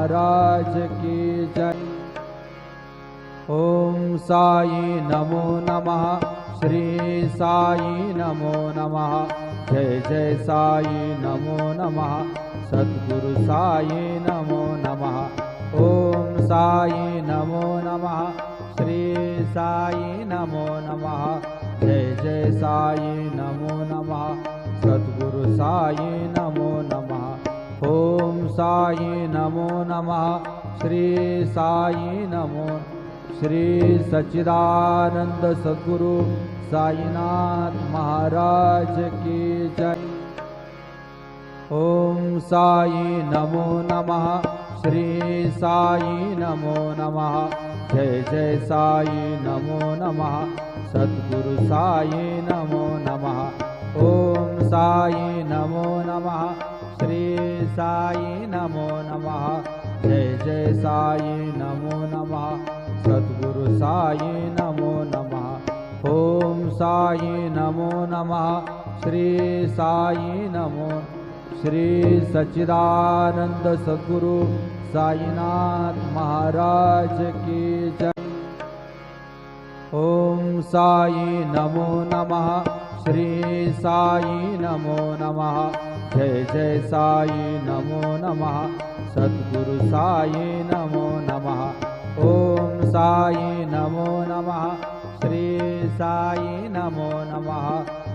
महाराज की जय। ओम साई नमो नमः, श्री साई नमो नमः, जय जय साई नमो नमः, सद्गुरु साई नमो नमः। ओम साई नमो नमः, श्री साई नमो नमः, जय जय साई नमो नमः, सद्गुरु साई नमो नमः। ओम साई नमो नमः, श्री साई नमो, श्री सच्चिदानंद सद्गुरु साईनाथ महाराज की जय। ओम साई नमो नमः, श्री साई नमो नमः, जय जय साई नमो नमः, सद्गुरु साई नमो नमः। ओम साई नमो नमः, श्री साई नमो नमः, जय जय साई नमो नमः, सद्गुरु साई नमो नमः। ओम साई नमो नमः, श्री साई नमो, श्री सच्चिदानंद सद्गुरु साईनाथ महाराज की जय। ओम साई नमो नमः, श्री साई नमो नमः, जय जय साई नमो नमः, सद्गुरु साई नमो नमः। ओम साई नमो नमः, श्री साई नमो नमः,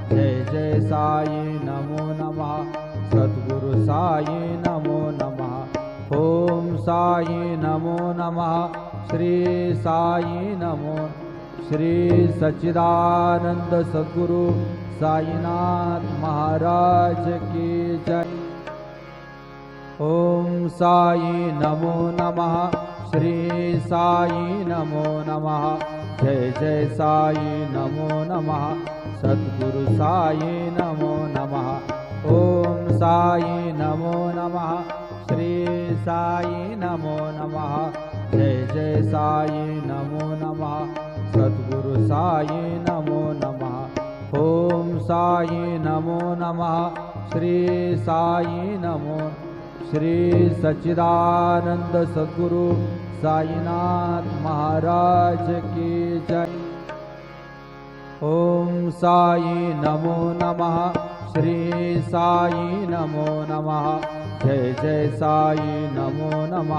जय जय साई नमो नमः, सद्गुरु साई नमो नमः। ओम साई नमो नमः, श्री साई नमो, श्री सच्चिदानंद सद्गुरु साईनाथ महाराज की जय। ओम साई नमो नमः, श्री साई नमो नमः, जय जय साई नमो नमः, सद्गुरु साई नमो नमः। ओम साई नमो नमः, श्री साई नमो नमः, जय जय साई नमो नमः, सद्गुरु साई नमो नमः। ओम साई नमो नमः, श्री साई नमो, श्री सच्चिदानंद सद्गुरु साईनाथ महाराज की जय। ओम साई नमो नमः, श्री साई नमो नमः, जय जय साई नमो नमः,